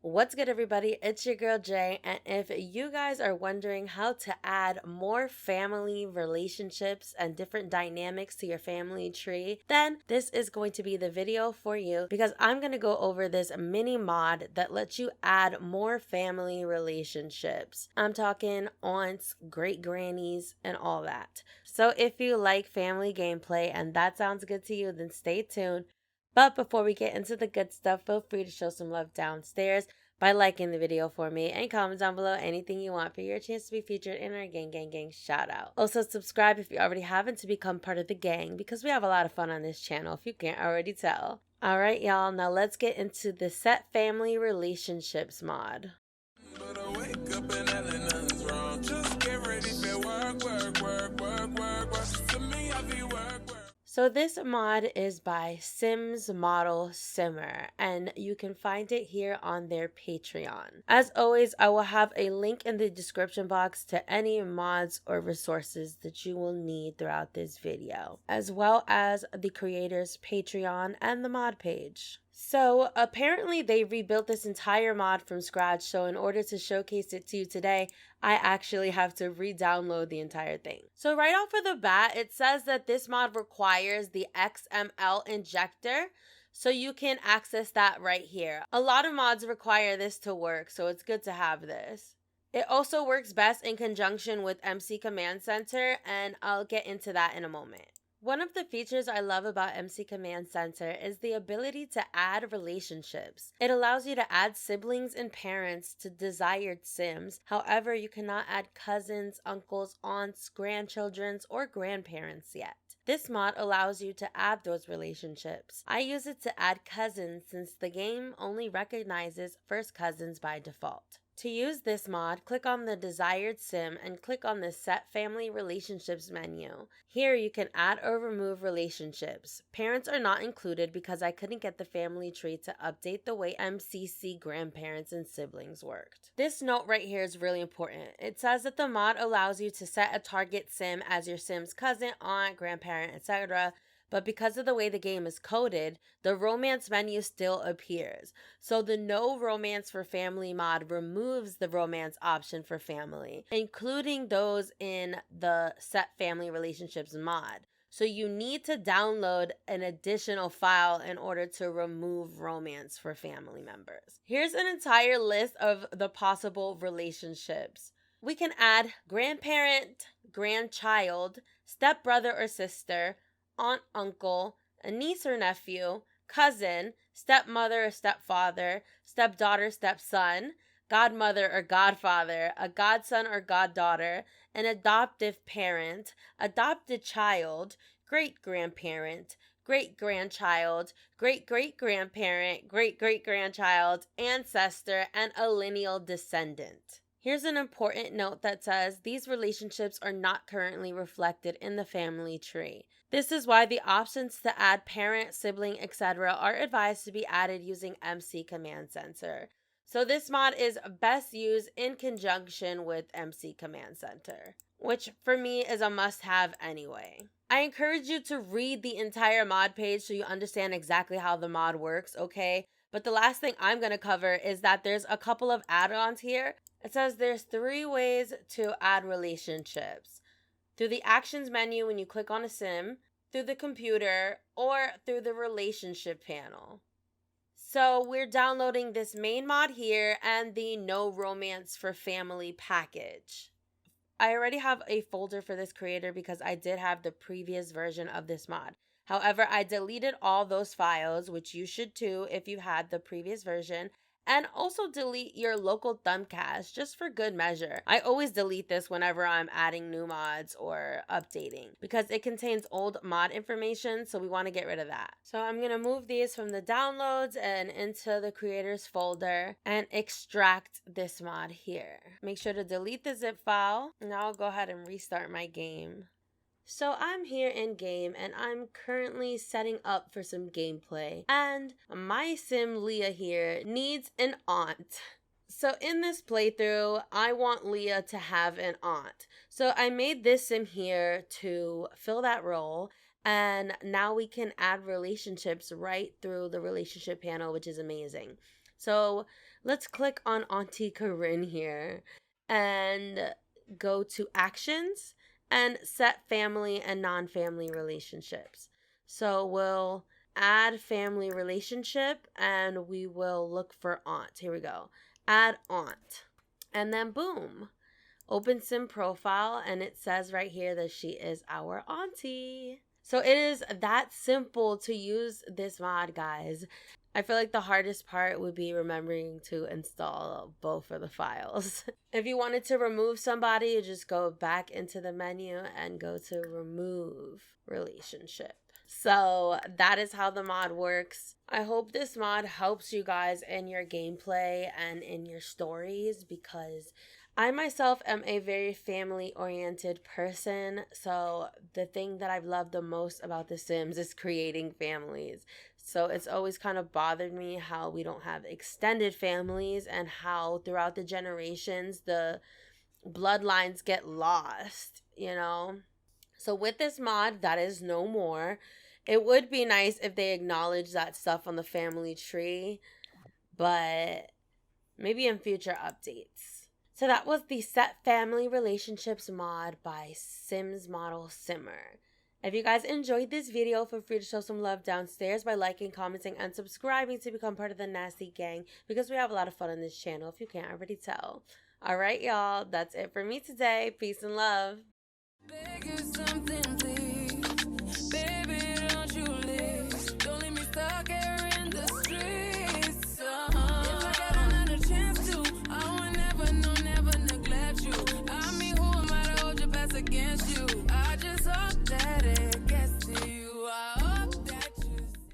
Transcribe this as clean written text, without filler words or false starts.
What's good, everybody? It's your girl Jay, and if you guys are wondering how to add more family relationships and different dynamics to your family tree, then this is going to be the video for you because I'm going to go over this mini mod that lets you add more family relationships. I'm talking aunts, great grannies, and all that. So if you like family gameplay and that sounds good to you, then stay tuned. But before we get into the good stuff, feel free to show some love downstairs by liking the video for me and comment down below anything you want for your chance to be featured in our gang shout out. Also subscribe if you already haven't to become part of the gang because we have a lot of fun on this channel if you can't already tell. Alright y'all, now let's get into the set family relationships mod. But I wake up and nothing's wrong. Just get ready for work. To me, I be work. So this mod is by Sims Model Simmer, and you can find it here on their Patreon. As always, I will have a link in the description box to any mods or resources that you will need throughout this video, as well as the creator's Patreon and the mod page. So apparently they rebuilt this entire mod from scratch, so in order to showcase it to you today, I actually have to re-download the entire thing. So right off of the bat, it says that this mod requires the XML injector, so you can access that right here. A lot of mods require this to work, so it's good to have this. It also works best in conjunction with MC Command Center, and I'll get into that in a moment. One of the features I love about MC Command Center is the ability to add relationships. It allows you to add siblings and parents to desired Sims. However, you cannot add cousins, uncles, aunts, grandchildren, or grandparents yet. This mod allows you to add those relationships. I use it to add cousins since the game only recognizes first cousins by default. To use this mod, click on the desired sim and click on the Set Family Relationships menu. Here you can add or remove relationships. Parents are not included because I couldn't get the family tree to update the way MCC grandparents and siblings worked. This note right here is really important. It says that the mod allows you to set a target sim as your sim's cousin, aunt, grandparent, etc., but because of the way the game is coded, the romance menu still appears. So the no romance for family mod removes the romance option for family, including those in the set family relationships mod. So you need to download an additional file in order to remove romance for family members. Here's an entire list of the possible relationships. We can add grandparent, grandchild, stepbrother or sister, aunt, uncle, a niece or nephew, cousin, stepmother or stepfather, stepdaughter, stepson, godmother or godfather, a godson or goddaughter, an adoptive parent, adopted child, great-grandparent, great-grandchild, great-great-grandparent, great-great-grandchild, ancestor, and a lineal descendant. Here's an important note that says these relationships are not currently reflected in the family tree. This is why the options to add parent, sibling, etc. are advised to be added using MC Command Center. So this mod is best used in conjunction with MC Command Center, which for me is a must-have anyway. I encourage you to read the entire mod page so you understand exactly how the mod works, okay? But the last thing I'm going to cover is that there's a couple of add-ons here. It says there's 3 ways to add relationships. Through the actions menu when you click on a sim, through the computer, or through the relationship panel. So we're downloading this main mod here and the no romance for family package. I already have a folder for this creator because I did have the previous version of this mod. However, I deleted all those files, which you should too if you had the previous version, and also delete your local thumbcast just for good measure. I always delete this whenever I'm adding new mods or updating because it contains old mod information, so we want to get rid of that. So I'm going to move these from the downloads and into the creators folder and extract this mod here. Make sure to delete the zip file. Now I'll go ahead and restart my game. So I'm here in game and I'm currently setting up for some gameplay, and my sim Leah here needs an aunt. So in this playthrough, I want Leah to have an aunt. So I made this sim here to fill that role, and now we can add relationships right through the relationship panel, which is amazing. So let's click on Auntie Corinne here and go to actions and set family and non-family relationships. So we'll add family relationship and we will look for aunt. Here we go. Add aunt. And then boom. Open sim profile and it says right here that she is our auntie. So it is that simple to use this mod, guys. I feel like the hardest part would be remembering to install both of the files. If you wanted to remove somebody, you just go back into the menu and go to remove relationship. So that is how the mod works. I hope this mod helps you guys in your gameplay and in your stories, because I myself am a very family oriented person. So the thing that I've loved the most about The Sims is creating families. So it's always kind of bothered me how we don't have extended families and how throughout the generations the bloodlines get lost, you know? So with this mod, that is no more. It would be nice if they acknowledge that stuff on the family tree, but maybe in future updates. So that was the Set Family Relationships mod by Sims Model Simmer. If you guys enjoyed this video, feel free to show some love downstairs by liking, commenting, and subscribing to become part of the Nasty Gang, because we have a lot of fun on this channel if you can't already tell. Alright, y'all, that's it for me today. Peace and love.